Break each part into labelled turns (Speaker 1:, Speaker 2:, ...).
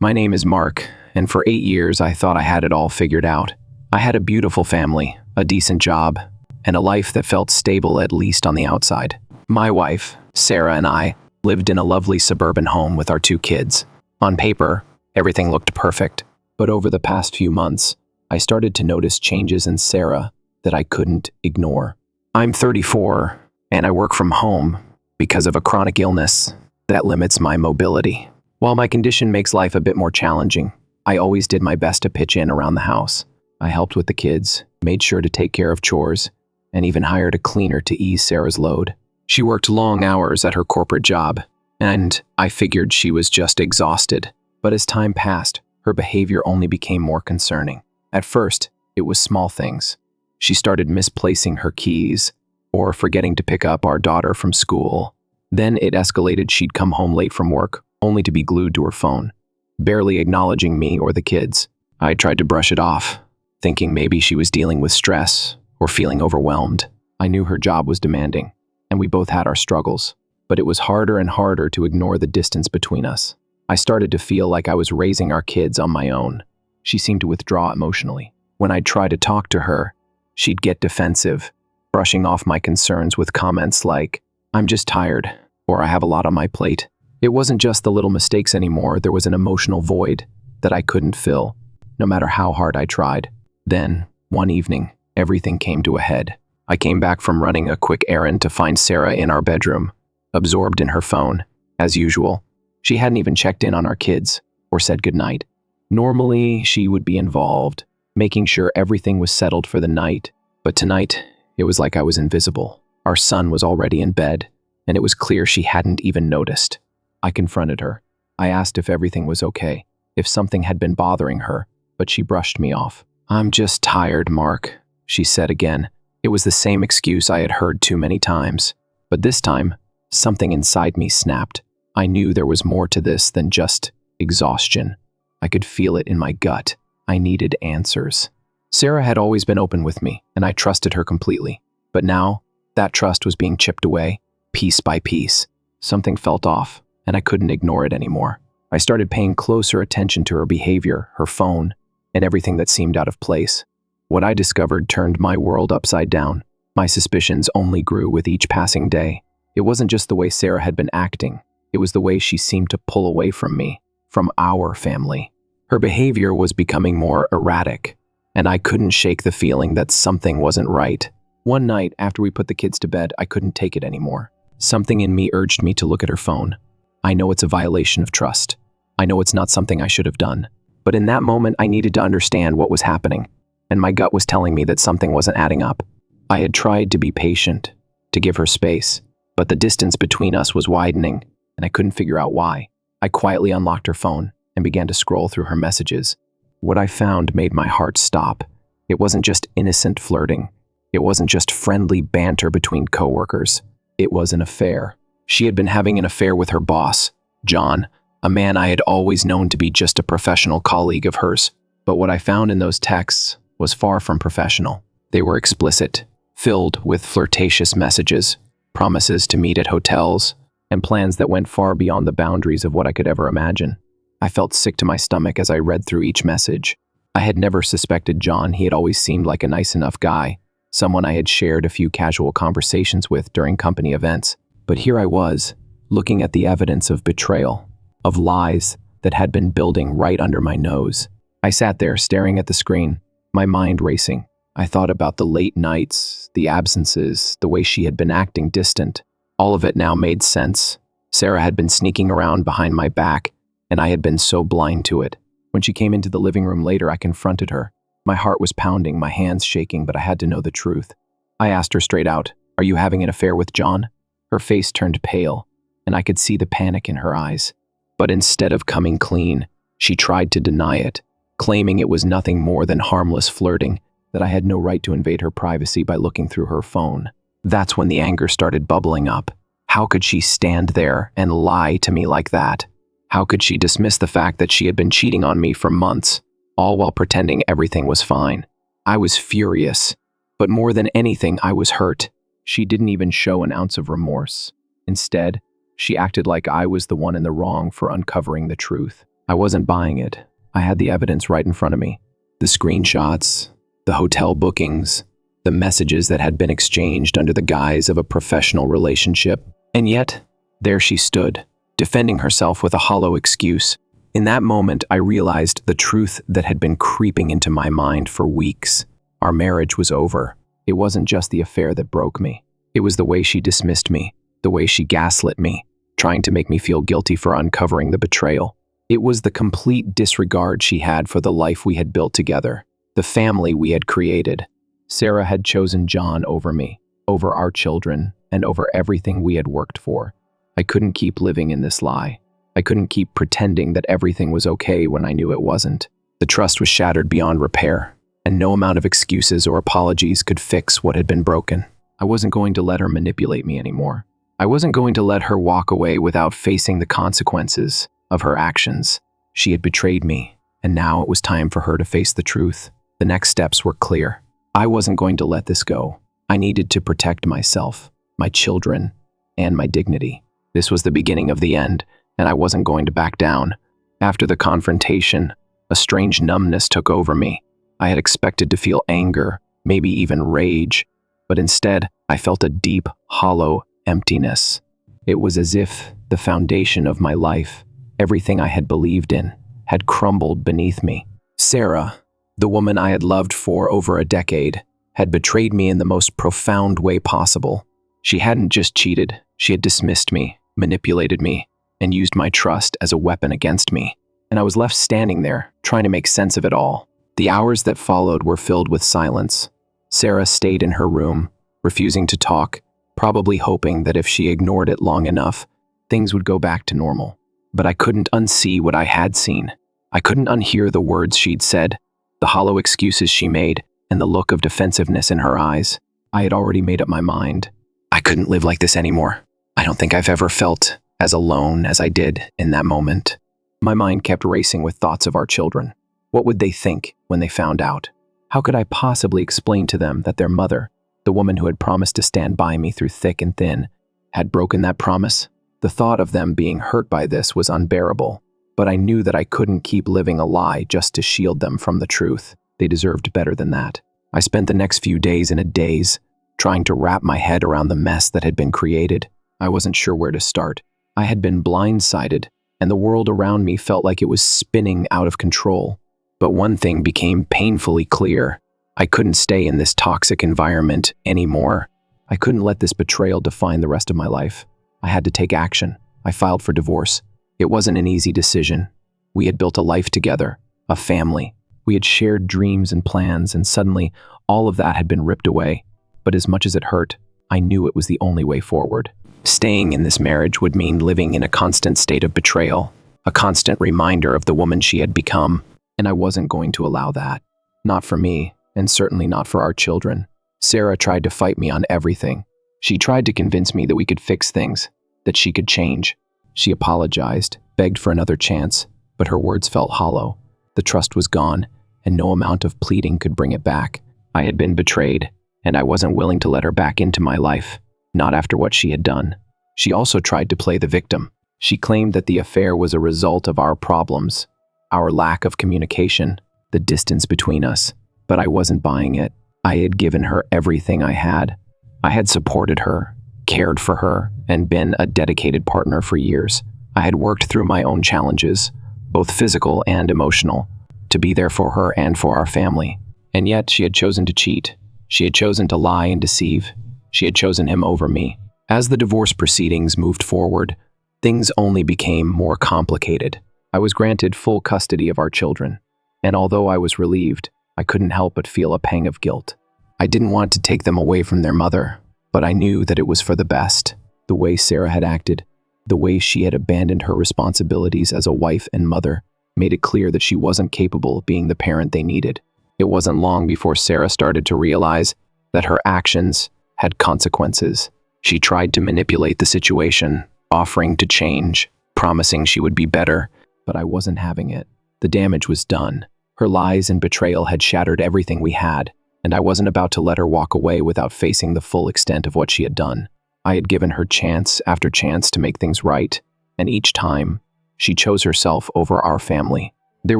Speaker 1: My name is Mark, and for 8 years I thought I had it all figured out. I had a beautiful family, a decent job, and a life that felt stable at least on the outside. My wife, Sarah, and I lived in a lovely suburban home with our 2 kids. On paper, everything looked perfect, but over the past few months, I started to notice changes in Sarah that I couldn't ignore. I'm 34, and I work from home because of a chronic illness that limits my mobility. While my condition makes life a bit more challenging, I always did my best to pitch in around the house. I helped with the kids, made sure to take care of chores, and even hired a cleaner to ease Sarah's load. She worked long hours at her corporate job, and I figured she was just exhausted. But as time passed, her behavior only became more concerning. At first, it was small things. She started misplacing her keys, or forgetting to pick up our daughter from school. Then it escalated. She'd come home late from work, only to be glued to her phone, barely acknowledging me or the kids. I tried to brush it off, thinking maybe she was dealing with stress or feeling overwhelmed. I knew her job was demanding, and we both had our struggles, but it was harder and harder to ignore the distance between us. I started to feel like I was raising our kids on my own. She seemed to withdraw emotionally. When I'd try to talk to her, she'd get defensive, brushing off my concerns with comments like, "I'm just tired," or "I have a lot on my plate." It wasn't just the little mistakes anymore. There was an emotional void that I couldn't fill, no matter how hard I tried. Then, one evening, everything came to a head. I came back from running a quick errand to find Sarah in our bedroom, absorbed in her phone, as usual. She hadn't even checked in on our kids or said goodnight. Normally, she would be involved, making sure everything was settled for the night. But tonight, it was like I was invisible. Our son was already in bed, and it was clear she hadn't even noticed. I confronted her. I asked if everything was okay, if something had been bothering her, but she brushed me off. "I'm just tired, Mark," she said again. It was the same excuse I had heard too many times. But this time, something inside me snapped. I knew there was more to this than just exhaustion. I could feel it in my gut. I needed answers. Sarah had always been open with me, and I trusted her completely. But now, that trust was being chipped away, piece by piece. Something felt off, and I couldn't ignore it anymore. I started paying closer attention to her behavior, her phone, and everything that seemed out of place. What I discovered turned my world upside down. My suspicions only grew with each passing day. It wasn't just the way Sarah had been acting. It was the way she seemed to pull away from me, from our family. Her behavior was becoming more erratic, and I couldn't shake the feeling that something wasn't right. One night, after we put the kids to bed, I couldn't take it anymore. Something in me urged me to look at her phone. I know it's a violation of trust. I know it's not something I should have done. But in that moment, I needed to understand what was happening, and my gut was telling me that something wasn't adding up. I had tried to be patient, to give her space, but the distance between us was widening, and I couldn't figure out why. I quietly unlocked her phone and began to scroll through her messages. What I found made my heart stop. It wasn't just innocent flirting. It wasn't just friendly banter between coworkers. It was an affair. She had been having an affair with her boss, John, a man I had always known to be just a professional colleague of hers. But what I found in those texts was far from professional. They were explicit, filled with flirtatious messages, promises to meet at hotels, and plans that went far beyond the boundaries of what I could ever imagine. I felt sick to my stomach as I read through each message. I had never suspected John. He had always seemed like a nice enough guy, someone I had shared a few casual conversations with during company events. But here I was, looking at the evidence of betrayal, of lies that had been building right under my nose. I sat there staring at the screen, my mind racing. I thought about the late nights, the absences, the way she had been acting distant. All of it now made sense. Sarah had been sneaking around behind my back, and I had been so blind to it. When she came into the living room later, I confronted her. My heart was pounding, my hands shaking, but I had to know the truth. I asked her straight out, "Are you having an affair with John?" Her face turned pale, and I could see the panic in her eyes. But instead of coming clean, she tried to deny it, claiming it was nothing more than harmless flirting, that I had no right to invade her privacy by looking through her phone. That's when the anger started bubbling up. How could she stand there and lie to me like that? How could she dismiss the fact that she had been cheating on me for months, all while pretending everything was fine? I was furious, but more than anything, I was hurt. She didn't even show an ounce of remorse. Instead, she acted like I was the one in the wrong for uncovering the truth. I wasn't buying it. I had the evidence right in front of me. The screenshots, the hotel bookings, the messages that had been exchanged under the guise of a professional relationship. And yet, there she stood, defending herself with a hollow excuse. In that moment, I realized the truth that had been creeping into my mind for weeks. Our marriage was over. It wasn't just the affair that broke me. It was the way she dismissed me, the way she gaslit me, trying to make me feel guilty for uncovering the betrayal. It was the complete disregard she had for the life we had built together, the family we had created. Sarah had chosen John over me, over our children, and over everything we had worked for. I couldn't keep living in this lie. I couldn't keep pretending that everything was okay when I knew it wasn't. The trust was shattered beyond repair, and no amount of excuses or apologies could fix what had been broken. I wasn't going to let her manipulate me anymore. I wasn't going to let her walk away without facing the consequences of her actions. She had betrayed me, and now it was time for her to face the truth. The next steps were clear. I wasn't going to let this go. I needed to protect myself, my children, and my dignity. This was the beginning of the end, and I wasn't going to back down. After the confrontation, a strange numbness took over me. I had expected to feel anger, maybe even rage, but instead, I felt a deep, hollow emptiness. It was as if the foundation of my life, everything I had believed in, had crumbled beneath me. Sarah, the woman I had loved for over a decade, had betrayed me in the most profound way possible. She hadn't just cheated, she had dismissed me, manipulated me, and used my trust as a weapon against me. And I was left standing there, trying to make sense of it all. The hours that followed were filled with silence. Sarah stayed in her room, refusing to talk, probably hoping that if she ignored it long enough, things would go back to normal. But I couldn't unsee what I had seen. I couldn't unhear the words she'd said, the hollow excuses she made, and the look of defensiveness in her eyes. I had already made up my mind. I couldn't live like this anymore. I don't think I've ever felt as alone as I did in that moment. My mind kept racing with thoughts of our children. What would they think when they found out? How could I possibly explain to them that their mother, the woman who had promised to stand by me through thick and thin, had broken that promise? The thought of them being hurt by this was unbearable, but I knew that I couldn't keep living a lie just to shield them from the truth. They deserved better than that. I spent the next few days in a daze, trying to wrap my head around the mess that had been created. I wasn't sure where to start. I had been blindsided, and the world around me felt like it was spinning out of control. But one thing became painfully clear. I couldn't stay in this toxic environment anymore. I couldn't let this betrayal define the rest of my life. I had to take action. I filed for divorce. It wasn't an easy decision. We had built a life together, a family. We had shared dreams and plans, and suddenly, all of that had been ripped away. But as much as it hurt, I knew it was the only way forward. Staying in this marriage would mean living in a constant state of betrayal, a constant reminder of the woman she had become, and I wasn't going to allow that. Not for me, and certainly not for our children. Sarah tried to fight me on everything. She tried to convince me that we could fix things, that she could change. She apologized, begged for another chance, but her words felt hollow. The trust was gone, and no amount of pleading could bring it back. I had been betrayed, and I wasn't willing to let her back into my life, not after what she had done. She also tried to play the victim. She claimed that the affair was a result of our problems, our lack of communication, the distance between us. But I wasn't buying it. I had given her everything I had. I had supported her, cared for her, and been a dedicated partner for years. I had worked through my own challenges, both physical and emotional, to be there for her and for our family. And yet she had chosen to cheat. She had chosen to lie and deceive. She had chosen him over me. As the divorce proceedings moved forward, things only became more complicated. I was granted full custody of our children, and although I was relieved, I couldn't help but feel a pang of guilt. I didn't want to take them away from their mother, but I knew that it was for the best. The way Sarah had acted, the way she had abandoned her responsibilities as a wife and mother, made it clear that she wasn't capable of being the parent they needed. It wasn't long before Sarah started to realize that her actions had consequences. She tried to manipulate the situation, offering to change, promising she would be better, but I wasn't having it. The damage was done. Her lies and betrayal had shattered everything we had, and I wasn't about to let her walk away without facing the full extent of what she had done. I had given her chance after chance to make things right, and each time, She chose herself over our family. There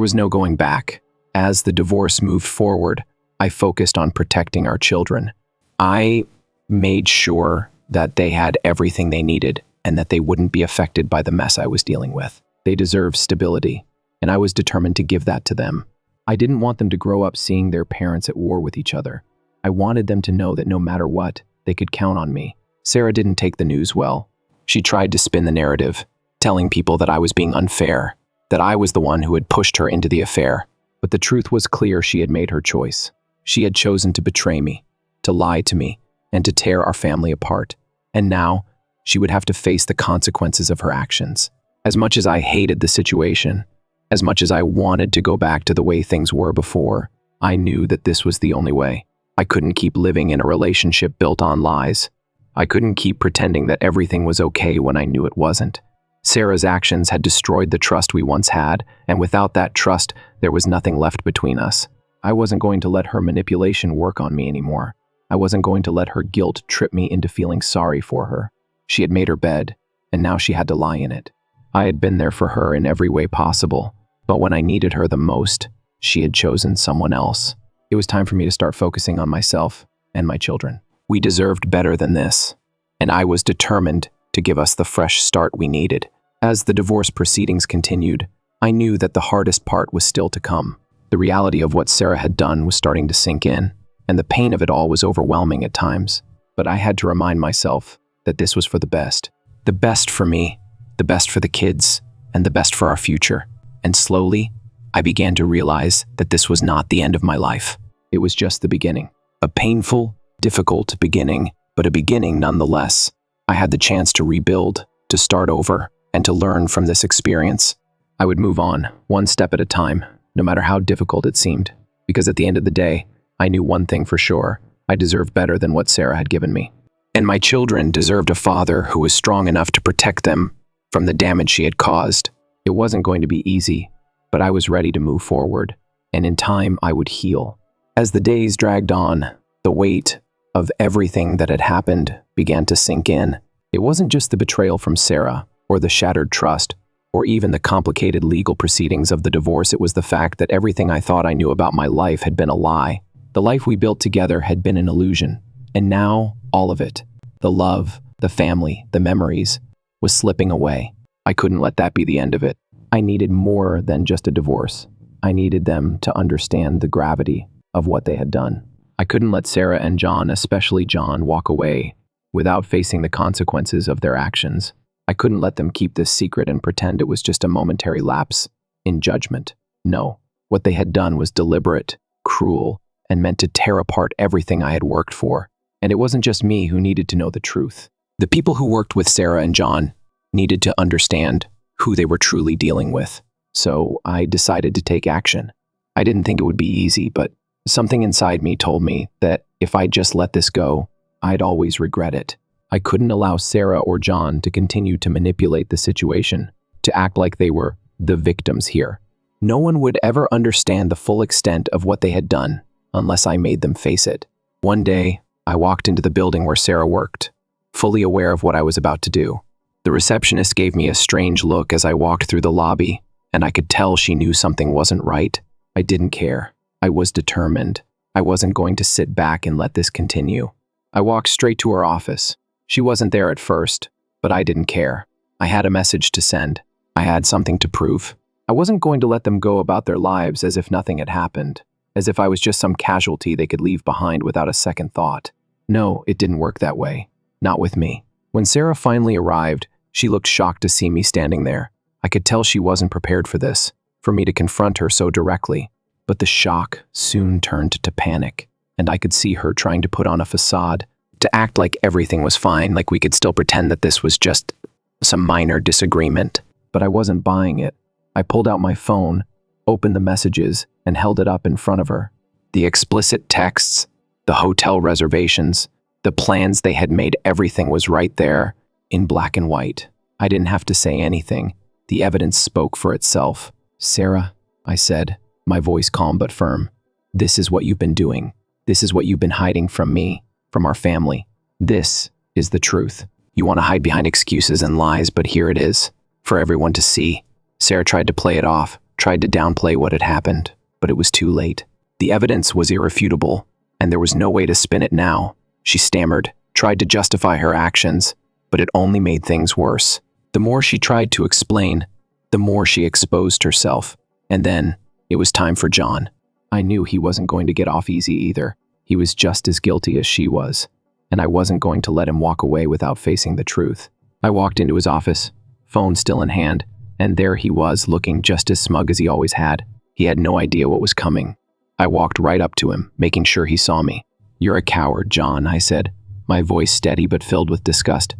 Speaker 1: was no going back. As the divorce moved forward, I focused on protecting our children. I made sure that they had everything they needed and that they wouldn't be affected by the mess I was dealing with. They deserved stability, and I was determined to give that to them. I didn't want them to grow up seeing their parents at war with each other. I wanted them to know that no matter what, they could count on me. Sarah didn't take the news well. She tried to spin the narrative, telling people that I was being unfair, that I was the one who had pushed her into the affair. But the truth was clear. She had made her choice. She had chosen to betray me, to lie to me, and to tear our family apart. And now, she would have to face the consequences of her actions. As much as I hated the situation, as much as I wanted to go back to the way things were before, I knew that this was the only way. I couldn't keep living in a relationship built on lies. I couldn't keep pretending that everything was okay when I knew it wasn't. Sarah's actions had destroyed the trust we once had, and without that trust, there was nothing left between us. I wasn't going to let her manipulation work on me anymore. I wasn't going to let her guilt trip me into feeling sorry for her. She had made her bed, and now she had to lie in it. I had been there for her in every way possible, but when I needed her the most, she had chosen someone else. It was time for me to start focusing on myself and my children. We deserved better than this, and I was determined to give us the fresh start we needed. As the divorce proceedings continued, I knew that the hardest part was still to come. The reality of what Sarah had done was starting to sink in, and the pain of it all was overwhelming at times. But I had to remind myself that this was for the best. The best for me, the best for the kids, and the best for our future. And slowly, I began to realize that this was not the end of my life. It was just the beginning. A painful, difficult beginning, but a beginning nonetheless. I had the chance to rebuild, to start over, and to learn from this experience. I would move on, one step at a time, no matter how difficult it seemed, because at the end of the day, I knew one thing for sure: I deserved better than what Sarah had given me. And my children deserved a father who was strong enough to protect them from the damage she had caused. It wasn't going to be easy, but I was ready to move forward, and in time I would heal. As the days dragged on, the weight of everything that had happened began to sink in. It wasn't just the betrayal from Sarah, or the shattered trust, or even the complicated legal proceedings of the divorce. It was the fact that everything I thought I knew about my life had been a lie. The life we built together had been an illusion, and now all of it, the love, the family, the memories, was slipping away. I couldn't let that be the end of it. I needed more than just a divorce. I needed them to understand the gravity of what they had done. I couldn't let Sarah and John, especially John, walk away without facing the consequences of their actions. I couldn't let them keep this secret and pretend it was just a momentary lapse in judgment. No, what they had done was deliberate, cruel, and meant to tear apart everything I had worked for. And it wasn't just me who needed to know the truth. The people who worked with Sarah and John needed to understand who they were truly dealing with. So I decided to take action. I didn't think it would be easy, but something inside me told me that if I just let this go, I'd always regret it. I couldn't allow Sarah or John to continue to manipulate the situation, to act like they were the victims here. No one would ever understand the full extent of what they had done unless I made them face it. One day, I walked into the building where Sarah worked, fully aware of what I was about to do. The receptionist gave me a strange look as I walked through the lobby, and I could tell she knew something wasn't right. I didn't care. I was determined. I wasn't going to sit back and let this continue. I walked straight to her office. She wasn't there at first, but I didn't care. I had a message to send. I had something to prove. I wasn't going to let them go about their lives as if nothing had happened, as if I was just some casualty they could leave behind without a second thought. No, it didn't work that way. Not with me. When Sarah finally arrived, she looked shocked to see me standing there. I could tell she wasn't prepared for this, for me to confront her so directly. But the shock soon turned to panic, and I could see her trying to put on a facade, to act like everything was fine, like we could still pretend that this was just some minor disagreement. But I wasn't buying it. I pulled out my phone, opened the messages, and held it up in front of her. The explicit texts, the hotel reservations, the plans they had made, everything was right there, in black and white. I didn't have to say anything. The evidence spoke for itself. "Sarah," I said, my voice calm but firm, "this is what you've been doing. This is what you've been hiding from me, from our family. This is the truth. You want to hide behind excuses and lies, but here it is, for everyone to see. Sarah tried to play it off, tried to downplay what had happened, but it was too late. The evidence was irrefutable, and there was no way to spin it now. She stammered, tried to justify her actions, but it only made things worse. The more she tried to explain, the more she exposed herself. And then, it was time for John. I knew he wasn't going to get off easy either. He was just as guilty as she was, and I wasn't going to let him walk away without facing the truth. I walked into his office, phone still in hand, and there he was, looking just as smug as he always had. He had no idea what was coming. I walked right up to him, making sure he saw me. "You're a coward, John," I said, my voice steady but filled with disgust.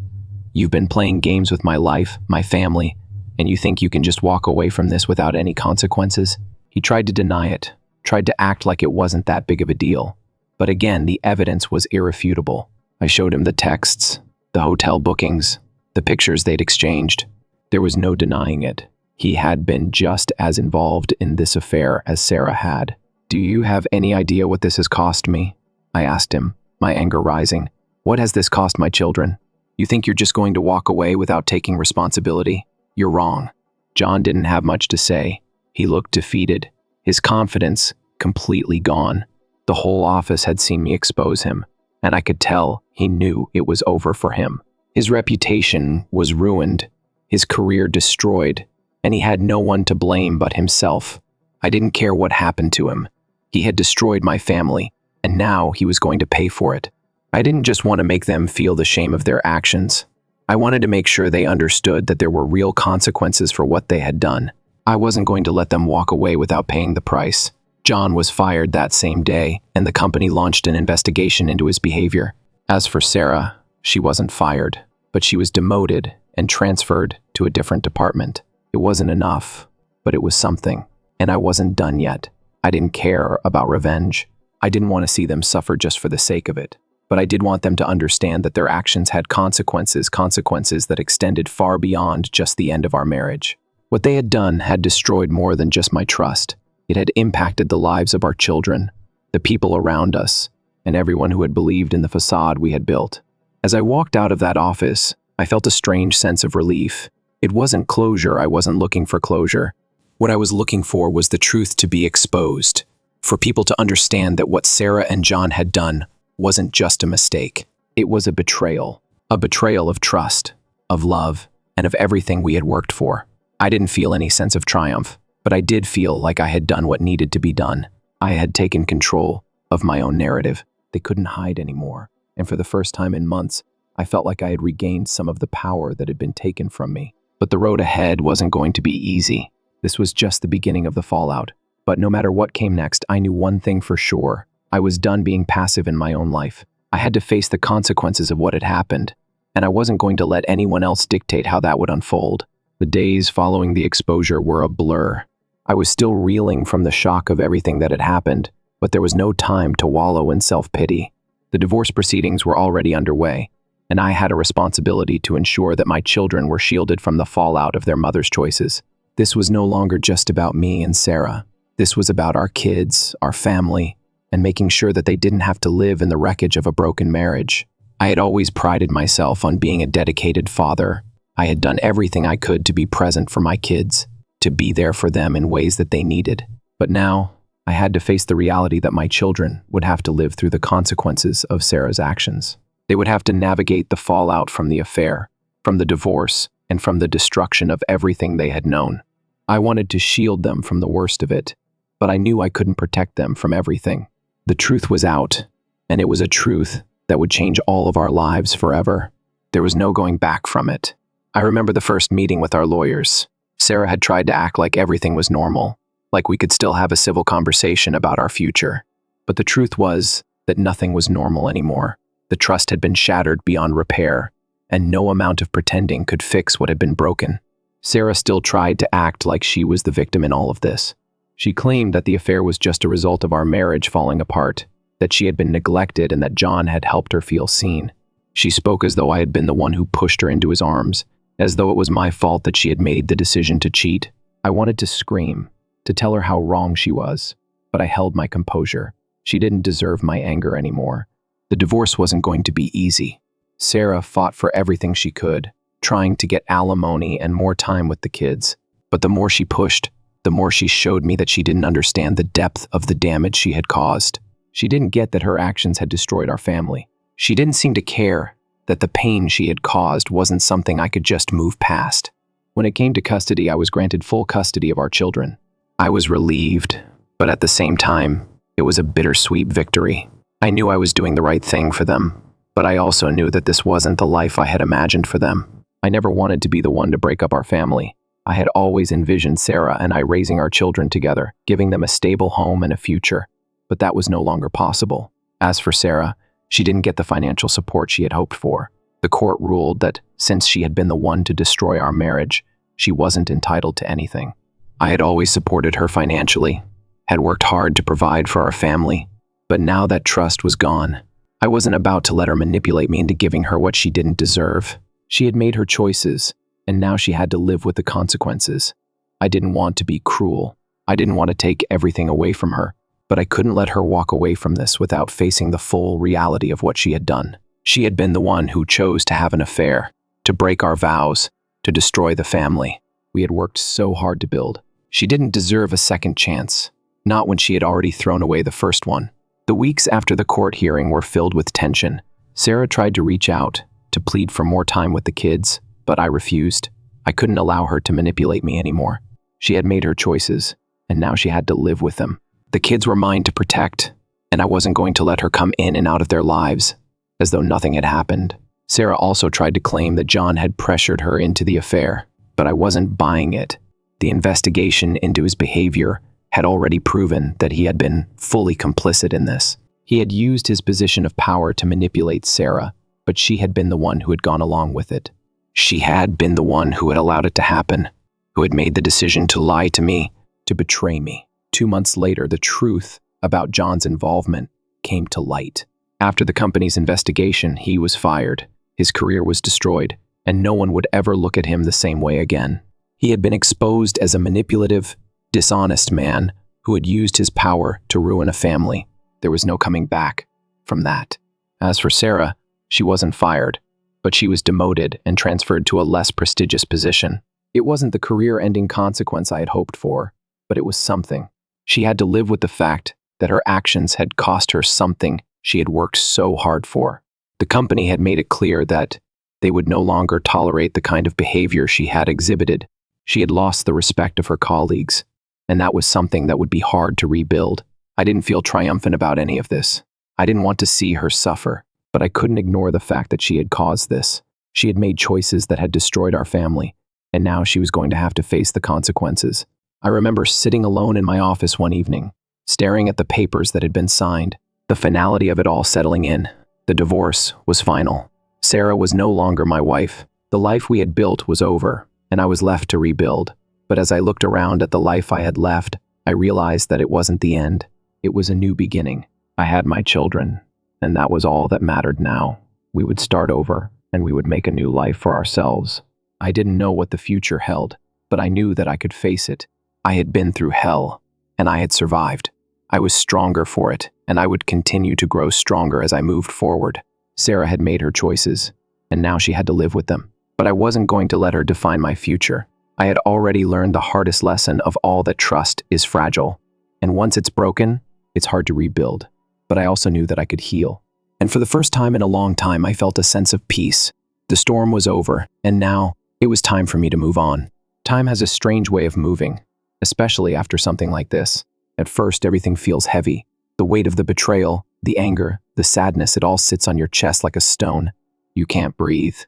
Speaker 1: "You've been playing games with my life, my family, and you think you can just walk away from this without any consequences?" He tried to deny it, tried to act like it wasn't that big of a deal. But again, the evidence was irrefutable. I showed him the texts, the hotel bookings, the pictures they'd exchanged. There was no denying it. He had been just as involved in this affair as Sarah had. "Do you have any idea what this has cost me?" I asked him, my anger rising. "What has this cost my children? You think you're just going to walk away without taking responsibility? You're wrong." John didn't have much to say. He looked defeated, his confidence completely gone. The whole office had seen me expose him, and I could tell he knew it was over for him. His reputation was ruined, his career destroyed, and he had no one to blame but himself. I didn't care what happened to him. He had destroyed my family, and now he was going to pay for it. I didn't just want to make them feel the shame of their actions. I wanted to make sure they understood that there were real consequences for what they had done. I wasn't going to let them walk away without paying the price. John was fired that same day, and the company launched an investigation into his behavior. As for Sarah, she wasn't fired, but she was demoted and transferred to a different department. It wasn't enough, but it was something, and I wasn't done yet. I didn't care about revenge. I didn't want to see them suffer just for the sake of it. But I did want them to understand that their actions had consequences that extended far beyond just the end of our marriage. What they had done had destroyed more than just my trust. It had impacted the lives of our children, the people around us, and everyone who had believed in the facade we had built. As I walked out of that office, I felt a strange sense of relief. It wasn't closure. I wasn't looking for closure. What I was looking for was the truth to be exposed, for people to understand that what Sarah and John had done wasn't just a mistake. It was a betrayal of trust, of love, and of everything we had worked for. I didn't feel any sense of triumph, but I did feel like I had done what needed to be done. I had taken control of my own narrative. They couldn't hide anymore, and for the first time in months, I felt like I had regained some of the power that had been taken from me. But the road ahead wasn't going to be easy. This was just the beginning of the fallout. But no matter what came next, I knew one thing for sure. I was done being passive in my own life. I had to face the consequences of what had happened, and I wasn't going to let anyone else dictate how that would unfold. The days following the exposure were a blur. I was still reeling from the shock of everything that had happened, but there was no time to wallow in self-pity. The divorce proceedings were already underway, and I had a responsibility to ensure that my children were shielded from the fallout of their mother's choices. This was no longer just about me and Sarah. This was about our kids, our family, and making sure that they didn't have to live in the wreckage of a broken marriage. I had always prided myself on being a dedicated father. I had done everything I could to be present for my kids, to be there for them in ways that they needed. But now, I had to face the reality that my children would have to live through the consequences of Sarah's actions. They would have to navigate the fallout from the affair, from the divorce, and from the destruction of everything they had known. I wanted to shield them from the worst of it, but I knew I couldn't protect them from everything. The truth was out, and it was a truth that would change all of our lives forever. There was no going back from it. I remember the first meeting with our lawyers. Sarah had tried to act like everything was normal, like we could still have a civil conversation about our future. But the truth was that nothing was normal anymore. The trust had been shattered beyond repair, and no amount of pretending could fix what had been broken. Sarah still tried to act like she was the victim in all of this. She claimed that the affair was just a result of our marriage falling apart, that she had been neglected and that John had helped her feel seen. She spoke as though I had been the one who pushed her into his arms, as though it was my fault that she had made the decision to cheat. I wanted to scream, to tell her how wrong she was, but I held my composure. She didn't deserve my anger anymore. The divorce wasn't going to be easy. Sarah fought for everything she could, trying to get alimony and more time with the kids. But the more she pushed, the more she showed me that she didn't understand the depth of the damage she had caused. She didn't get that her actions had destroyed our family. She didn't seem to care that the pain she had caused wasn't something I could just move past. When it came to custody, I was granted full custody of our children. I was relieved, but at the same time, it was a bittersweet victory. I knew I was doing the right thing for them, but I also knew that this wasn't the life I had imagined for them. I never wanted to be the one to break up our family. I had always envisioned Sarah and I raising our children together, giving them a stable home and a future, but that was no longer possible. As for Sarah, she didn't get the financial support she had hoped for. The court ruled that since she had been the one to destroy our marriage, she wasn't entitled to anything. I had always supported her financially, had worked hard to provide for our family, but now that trust was gone. I wasn't about to let her manipulate me into giving her what she didn't deserve. She had made her choices, and now she had to live with the consequences. I didn't want to be cruel. I didn't want to take everything away from her, but I couldn't let her walk away from this without facing the full reality of what she had done. She had been the one who chose to have an affair, to break our vows, to destroy the family we had worked so hard to build. She didn't deserve a second chance, not when she had already thrown away the first one. The weeks after the court hearing were filled with tension. Sarah tried to reach out, to plead for more time with the kids, but I refused. I couldn't allow her to manipulate me anymore. She had made her choices, and now she had to live with them. The kids were mine to protect, and I wasn't going to let her come in and out of their lives, as though nothing had happened. Sarah also tried to claim that John had pressured her into the affair, but I wasn't buying it. The investigation into his behavior had already proven that he had been fully complicit in this. He had used his position of power to manipulate Sarah, but she had been the one who had gone along with it. She had been the one who had allowed it to happen, who had made the decision to lie to me, to betray me. 2 months later, the truth about John's involvement came to light. After the company's investigation, he was fired. His career was destroyed, and no one would ever look at him the same way again. He had been exposed as a manipulative, dishonest man who had used his power to ruin a family. There was no coming back from that. As for Sarah, she wasn't fired, but she was demoted and transferred to a less prestigious position. It wasn't the career-ending consequence I had hoped for, but it was something. She had to live with the fact that her actions had cost her something she had worked so hard for. The company had made it clear that they would no longer tolerate the kind of behavior she had exhibited. She had lost the respect of her colleagues, and that was something that would be hard to rebuild. I didn't feel triumphant about any of this. I didn't want to see her suffer, but I couldn't ignore the fact that she had caused this. She had made choices that had destroyed our family, and now she was going to have to face the consequences. I remember sitting alone in my office one evening, staring at the papers that had been signed, the finality of it all settling in. The divorce was final. Sarah was no longer my wife. The life we had built was over, and I was left to rebuild. But as I looked around at the life I had left, I realized that it wasn't the end. It was a new beginning. I had my children, and that was all that mattered now. We would start over, and we would make a new life for ourselves. I didn't know what the future held, but I knew that I could face it. I had been through hell, and I had survived. I was stronger for it, and I would continue to grow stronger as I moved forward. Sarah had made her choices, and now she had to live with them. But I wasn't going to let her define my future. I had already learned the hardest lesson of all, that trust is fragile. And once it's broken, it's hard to rebuild. But I also knew that I could heal. And for the first time in a long time, I felt a sense of peace. The storm was over, and now it was time for me to move on. Time has a strange way of moving, especially after something like this. At first, everything feels heavy. The weight of the betrayal, the anger, the sadness, it all sits on your chest like a stone. You can't breathe,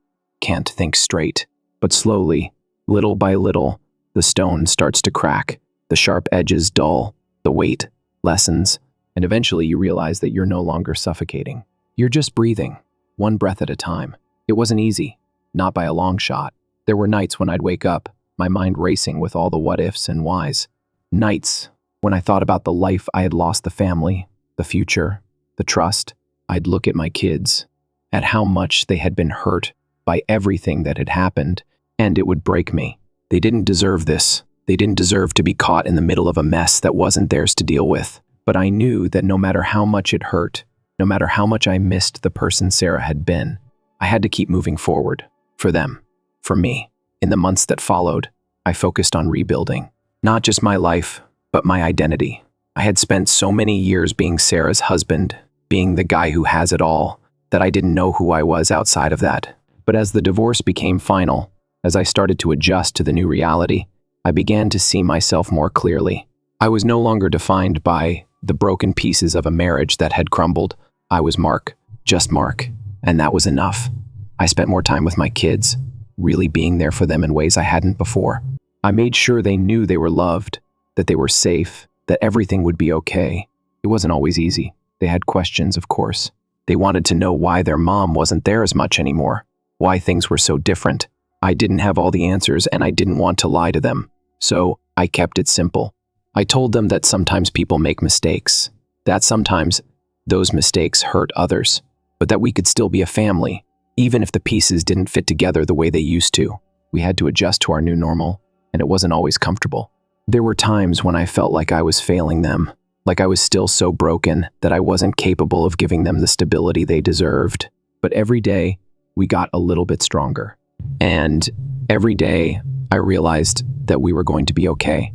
Speaker 1: can't think straight. But slowly, little by little, the stone starts to crack. The sharp edges dull, the weight lessens, and eventually you realize that you're no longer suffocating. You're just breathing, one breath at a time. It wasn't easy, not by a long shot. There were nights when I'd wake up, my mind racing with all the what-ifs and whys. Nights when I thought about the life I had lost, the family, the future, the trust. I'd look at my kids, at how much they had been hurt by everything that had happened, and it would break me. They didn't deserve this. They didn't deserve to be caught in the middle of a mess that wasn't theirs to deal with. But I knew that no matter how much it hurt, no matter how much I missed the person Sarah had been, I had to keep moving forward. For them, for me. In the months that followed, I focused on rebuilding. Not just my life, but my identity. I had spent so many years being Sarah's husband, being the guy who has it all, that I didn't know who I was outside of that. But as the divorce became final, as I started to adjust to the new reality, I began to see myself more clearly. I was no longer defined by the broken pieces of a marriage that had crumbled. I was Mark, just Mark, and that was enough. I spent more time with my kids, really being there for them in ways I hadn't before. I made sure they knew they were loved, that they were safe, that everything would be okay. It wasn't always easy. They had questions, of course. They wanted to know why their mom wasn't there as much anymore, why things were so different. I didn't have all the answers, and I didn't want to lie to them. So I kept it simple. I told them that sometimes people make mistakes, that sometimes those mistakes hurt others, but that we could still be a family, even if the pieces didn't fit together the way they used to. We had to adjust to our new normal, and it wasn't always comfortable. There were times when I felt like I was failing them, like I was still so broken that I wasn't capable of giving them the stability they deserved. But every day, we got a little bit stronger. And every day, I realized that we were going to be okay.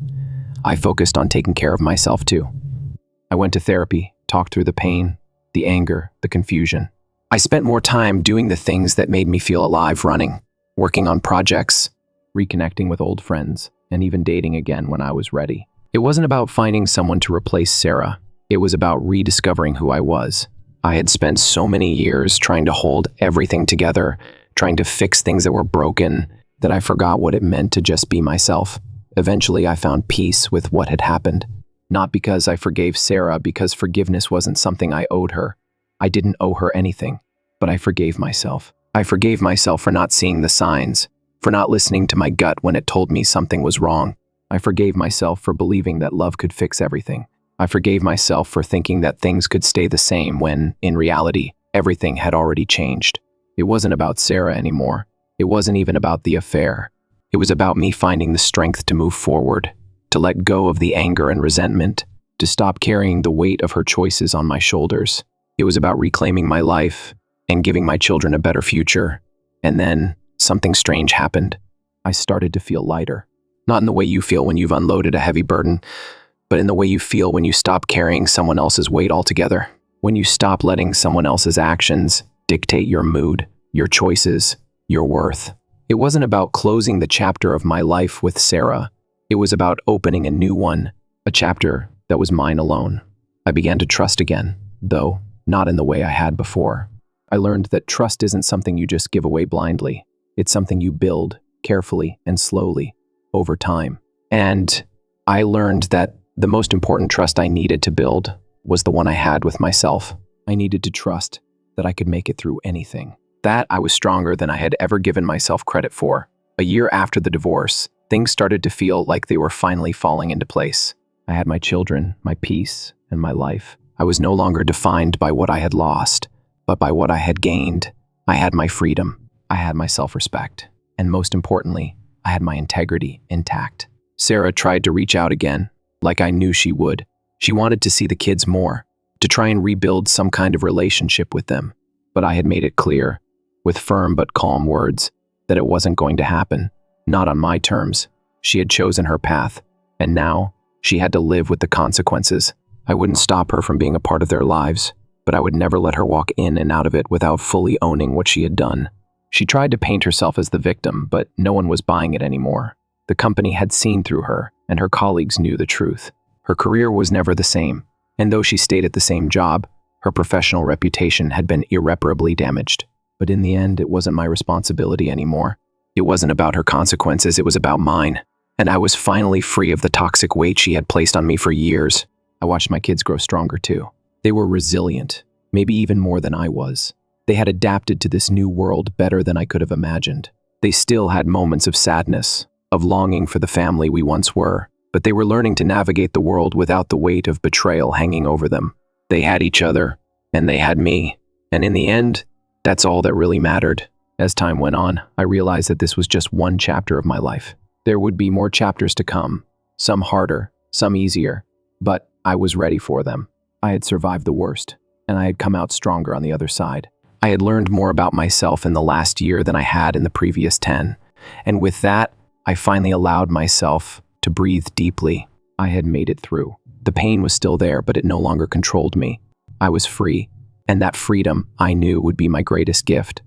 Speaker 1: I focused on taking care of myself too. I went to therapy, talked through the pain, the anger, the confusion. I spent more time doing the things that made me feel alive, running, working on projects, reconnecting with old friends, and even dating again when I was ready. It wasn't about finding someone to replace Sarah. It was about rediscovering who I was. I had spent so many years trying to hold everything together, trying to fix things that were broken, that I forgot what it meant to just be myself. Eventually, I found peace with what had happened. Not because I forgave Sarah, because forgiveness wasn't something I owed her. I didn't owe her anything, but I forgave myself. I forgave myself for not seeing the signs, for not listening to my gut when it told me something was wrong. I forgave myself for believing that love could fix everything. I forgave myself for thinking that things could stay the same when, in reality, everything had already changed. It wasn't about Sarah anymore. It wasn't even about the affair. It was about me finding the strength to move forward, to let go of the anger and resentment, to stop carrying the weight of her choices on my shoulders. It was about reclaiming my life and giving my children a better future. And then something strange happened. I started to feel lighter. Not in the way you feel when you've unloaded a heavy burden, but in the way you feel when you stop carrying someone else's weight altogether. When you stop letting someone else's actions dictate your mood, your choices, your worth. It wasn't about closing the chapter of my life with Sarah. It was about opening a new one, a chapter that was mine alone. I began to trust again, though not in the way I had before. I learned that trust isn't something you just give away blindly. It's something you build carefully and slowly over time. And I learned that the most important trust I needed to build was the one I had with myself. I needed to trust that I could make it through anything. That I was stronger than I had ever given myself credit for. A year after the divorce, things started to feel like they were finally falling into place. I had my children, my peace, and my life. I was no longer defined by what I had lost, but by what I had gained. I had my freedom. I had my self-respect. And most importantly, I had my integrity intact. Sarah tried to reach out again, like I knew she would. She wanted to see the kids more, to try and rebuild some kind of relationship with them. But I had made it clear, with firm but calm words, that it wasn't going to happen. Not on my terms. She had chosen her path, and now she had to live with the consequences. I wouldn't stop her from being a part of their lives, but I would never let her walk in and out of it without fully owning what she had done. She tried to paint herself as the victim, but no one was buying it anymore. The company had seen through her, and her colleagues knew the truth. Her career was never the same, and though she stayed at the same job, her professional reputation had been irreparably damaged. But in the end, it wasn't my responsibility anymore. It wasn't about her consequences, it was about mine. And I was finally free of the toxic weight she had placed on me for years. I watched my kids grow stronger too. They were resilient, maybe even more than I was. They had adapted to this new world better than I could have imagined. They still had moments of sadness, of longing for the family we once were, but they were learning to navigate the world without the weight of betrayal hanging over them. They had each other, and they had me. And in the end, that's all that really mattered. As time went on, I realized that this was just one chapter of my life. There would be more chapters to come, some harder, some easier, but I was ready for them. I had survived the worst, and I had come out stronger on the other side. I had learned more about myself in the last year than I had in the previous 10, and with that, I finally allowed myself to breathe deeply. I had made it through. The pain was still there, but it no longer controlled me. I was free, and that freedom I knew would be my greatest gift.